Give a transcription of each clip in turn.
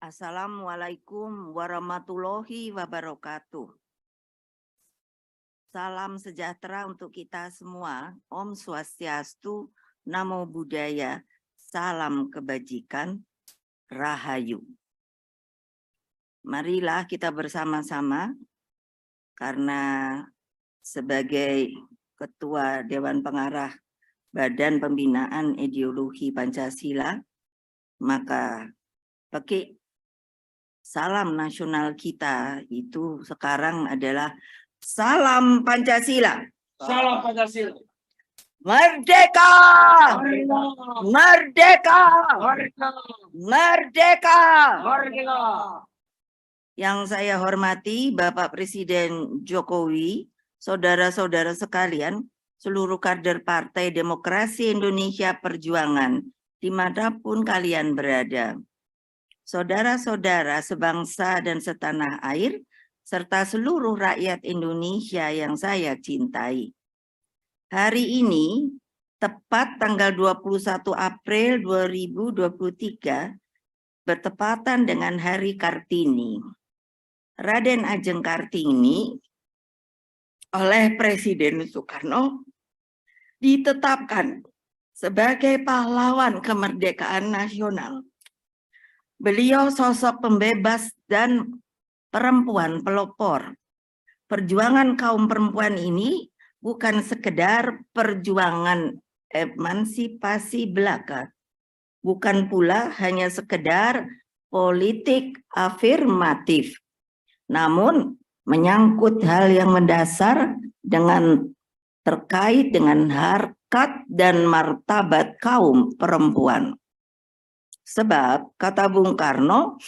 Assalamualaikum warahmatullahi wabarakatuh. Salam sejahtera untuk kita semua. Om Swastiastu, Namo Buddhaya, salam kebajikan, Rahayu. Marilah kita bersama-sama, karena sebagai Ketua Dewan Pengarah Badan Pembinaan Ideologi Pancasila, maka pakai salam nasional kita itu sekarang adalah salam Pancasila. Salam Pancasila. Merdeka! Merdeka! Merdeka! Merdeka! Merdeka! Merdeka! Yang saya hormati Bapak Presiden Jokowi, saudara-saudara sekalian, seluruh kader Partai Demokrasi Indonesia Perjuangan, dimanapun kalian berada. Saudara-saudara sebangsa dan setanah air, serta seluruh rakyat Indonesia yang saya cintai. Hari ini, tepat tanggal 21 April 2023, bertepatan dengan Hari Kartini. Raden Ajeng Kartini oleh Presiden Soekarno ditetapkan sebagai pahlawan kemerdekaan nasional. Beliau sosok pembebas dan perempuan pelopor. Perjuangan kaum perempuan ini bukan sekedar perjuangan emansipasi belaka, bukan pula hanya sekedar politik afirmatif, namun menyangkut hal yang mendasar terkait dengan harkat dan martabat kaum perempuan. Sebab, kata Bung Karno,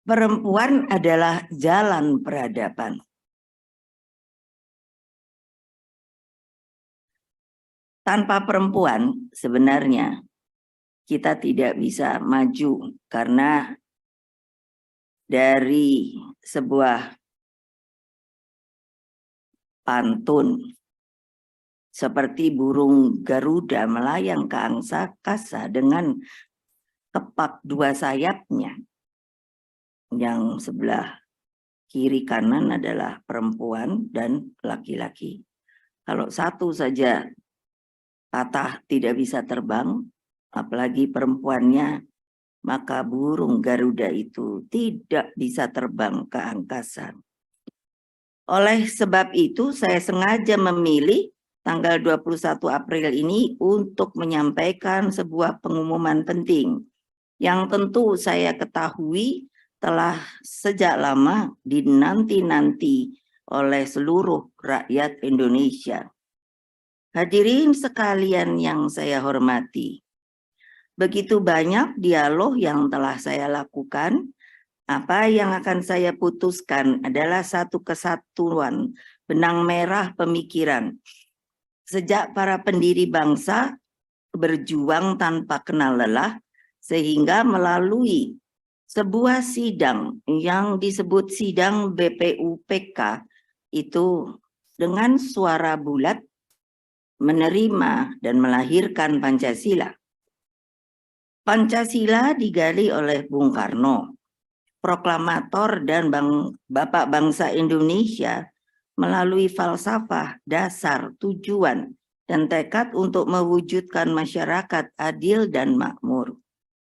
perempuan adalah jalan peradaban. Tanpa perempuan, sebenarnya kita tidak bisa maju, karena dari sebuah pantun seperti burung Garuda melayang ke angkasa dengan kepak dua sayapnya, yang sebelah kiri kanan adalah perempuan dan laki-laki. Kalau satu saja patah tidak bisa terbang, apalagi perempuannya, maka burung Garuda itu tidak bisa terbang ke angkasa. Oleh sebab itu, saya sengaja memilih tanggal 21 April ini untuk menyampaikan sebuah pengumuman penting yang tentu saya ketahui telah sejak lama dinanti-nanti oleh seluruh rakyat Indonesia. Hadirin sekalian yang saya hormati, begitu banyak dialog yang telah saya lakukan. Apa yang akan saya putuskan adalah satu kesatuan benang merah pemikiran. Sejak para pendiri bangsa berjuang tanpa kenal lelah, sehingga melalui sebuah sidang yang disebut sidang BPUPK itu dengan suara bulat menerima dan melahirkan Pancasila. Pancasila digali oleh Bung Karno, proklamator dan Bapak Bangsa Indonesia, melalui falsafah, dasar, tujuan, dan tekad untuk mewujudkan masyarakat adil dan makmur.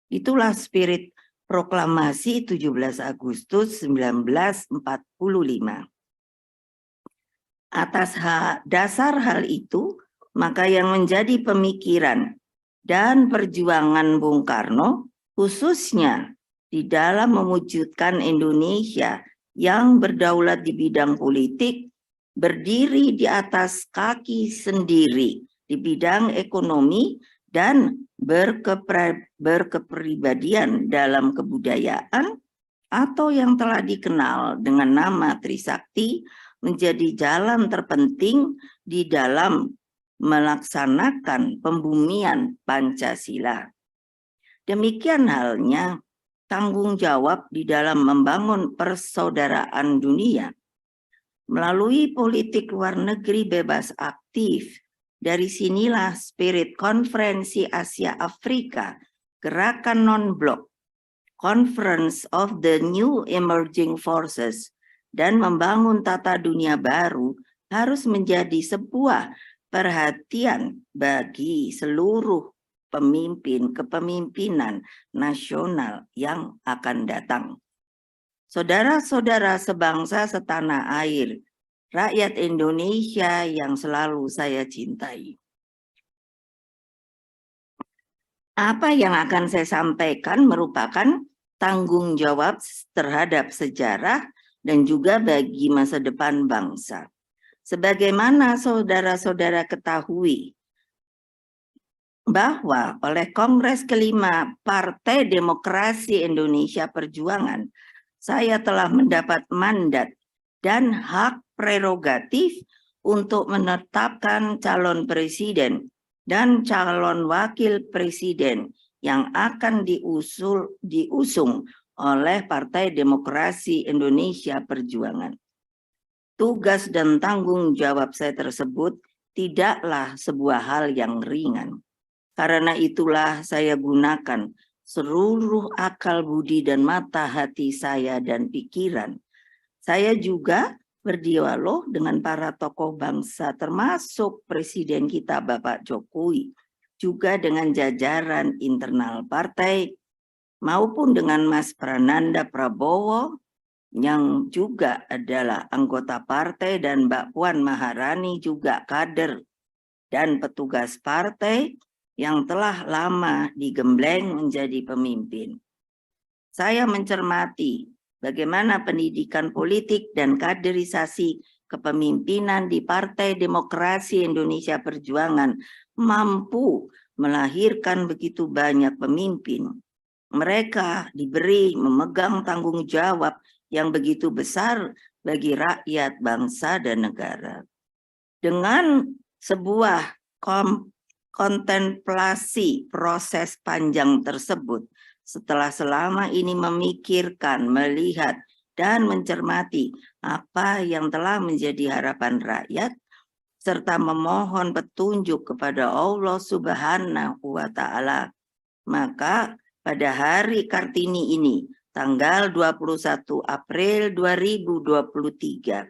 Itulah spirit proklamasi 17 Agustus 1945. Atas dasar hal itu, maka yang menjadi pemikiran dan perjuangan Bung Karno, khususnya di dalam mewujudkan Indonesia yang berdaulat di bidang politik, berdiri di atas kaki sendiri di bidang ekonomi, dan berkepribadian dalam kebudayaan, atau yang telah dikenal dengan nama Trisakti, menjadi jalan terpenting di dalam melaksanakan pembumian Pancasila. Demikian halnya tanggung jawab di dalam membangun persaudaraan dunia. Melalui politik luar negeri bebas aktif, dari sinilah spirit Konferensi Asia Afrika, Gerakan Non-Blok, Conference of the New Emerging Forces dan membangun tata dunia baru harus menjadi sebuah perhatian bagi seluruh pemimpin kepemimpinan nasional yang akan datang. Saudara-saudara sebangsa setanah air, rakyat Indonesia yang selalu saya cintai. Apa yang akan saya sampaikan merupakan tanggung jawab terhadap sejarah dan juga bagi masa depan bangsa. Sebagaimana saudara-saudara ketahui, bahwa oleh Kongres kelima Partai Demokrasi Indonesia Perjuangan, saya telah mendapat mandat dan hak prerogatif untuk menetapkan calon presiden dan calon wakil presiden yang akan diusung oleh Partai Demokrasi Indonesia Perjuangan. Tugas dan tanggung jawab saya tersebut tidaklah sebuah hal yang ringan. Karena itulah saya gunakan seluruh akal budi dan mata hati saya dan pikiran. Saya juga berdialog dengan para tokoh bangsa termasuk Presiden kita Bapak Jokowi, juga dengan jajaran internal partai maupun dengan Mas Prananda Prabowo yang juga adalah anggota partai dan Mbak Puan Maharani juga kader dan petugas partai yang telah lama digembleng menjadi pemimpin. Saya mencermati bagaimana pendidikan politik dan kaderisasi kepemimpinan di Partai Demokrasi Indonesia Perjuangan mampu melahirkan begitu banyak pemimpin. Mereka diberi memegang tanggung jawab yang begitu besar bagi rakyat, bangsa, dan negara. Dengan sebuah kontemplasi proses panjang tersebut, setelah selama ini memikirkan, melihat, dan mencermati apa yang telah menjadi harapan rakyat, serta memohon petunjuk kepada Allah Subhanahu wa Ta'ala, maka pada hari Kartini ini, tanggal 21 April 2023,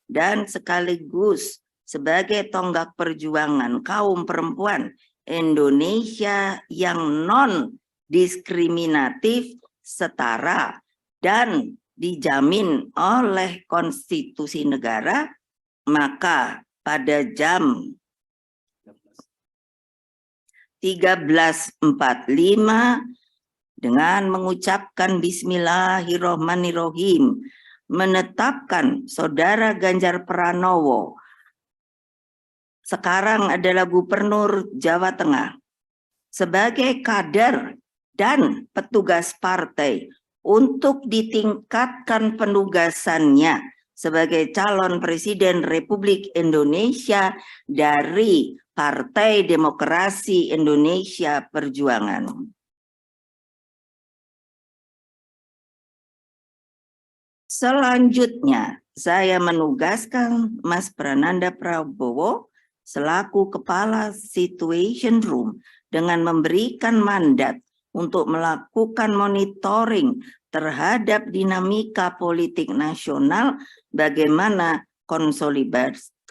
dan sekaligus sebagai tonggak perjuangan kaum perempuan Indonesia yang non-diskriminatif, setara, dan dijamin oleh konstitusi negara, maka pada jam 13.45 dengan mengucapkan Bismillahirrohmanirrohim, menetapkan Saudara Ganjar Pranowo sekarang adalah Gubernur Jawa Tengah sebagai kader dan petugas partai untuk ditingkatkan penugasannya sebagai calon Presiden Republik Indonesia dari Partai Demokrasi Indonesia Perjuangan. Selanjutnya, saya menugaskan Mas Prananda Prabowo selaku Kepala Situation Room dengan memberikan mandat untuk melakukan monitoring terhadap dinamika politik nasional, bagaimana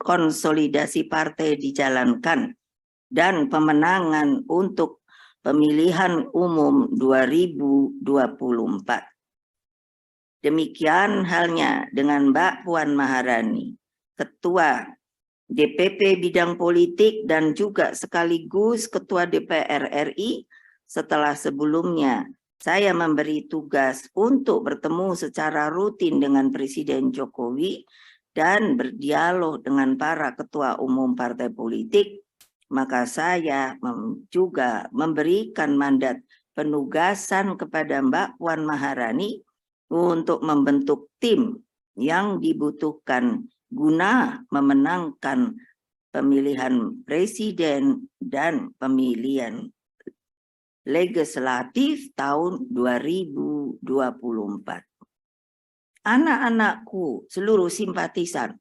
konsolidasi partai dijalankan, dan pemenangan untuk pemilihan umum 2024. Demikian halnya dengan Mbak Puan Maharani, Ketua DPP Bidang Politik dan juga sekaligus Ketua DPR RI, setelah sebelumnya saya memberi tugas untuk bertemu secara rutin dengan Presiden Jokowi dan berdialog dengan para ketua umum partai politik, maka saya juga memberikan mandat penugasan kepada Mbak Puan Maharani untuk membentuk tim yang dibutuhkan guna memenangkan pemilihan presiden dan pemilihan legislatif tahun 2024. Anak-anakku, seluruh simpatisan,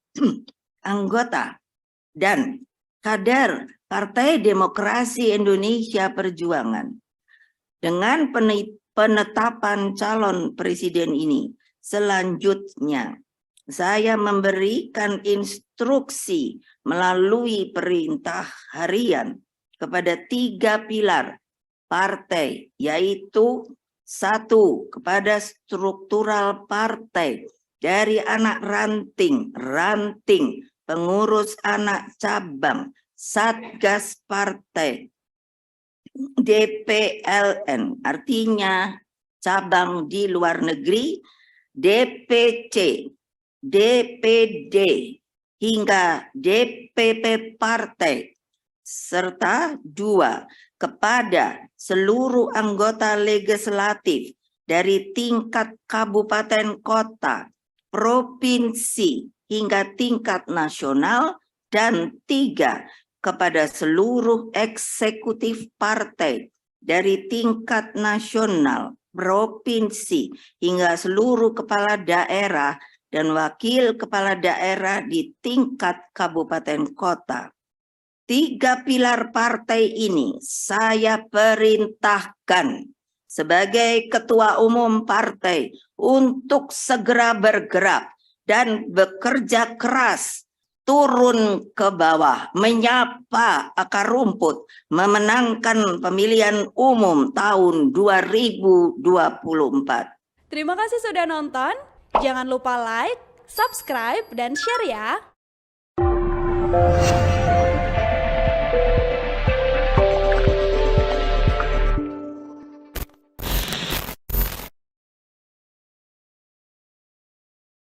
anggota, dan kader Partai Demokrasi Indonesia Perjuangan, dengan penetapan calon presiden ini. Selanjutnya, saya memberikan instruksi melalui perintah harian kepada 3 pilar partai, yaitu 1, kepada struktural partai dari anak ranting, pengurus anak cabang, satgas partai, DPLN, artinya cabang di luar negeri, DPC, DPD, hingga DPP partai, serta 2, kepada seluruh anggota legislatif dari tingkat kabupaten kota, provinsi, hingga tingkat nasional, dan 3, kepada seluruh eksekutif partai dari tingkat nasional, provinsi, hingga seluruh kepala daerah dan wakil kepala daerah di tingkat kabupaten kota. 3 pilar partai ini saya perintahkan sebagai ketua umum partai untuk segera bergerak dan bekerja keras, turun ke bawah, menyapa akar rumput, memenangkan pemilihan umum tahun 2024. Terima kasih sudah nonton. Jangan lupa like, subscribe, dan share ya.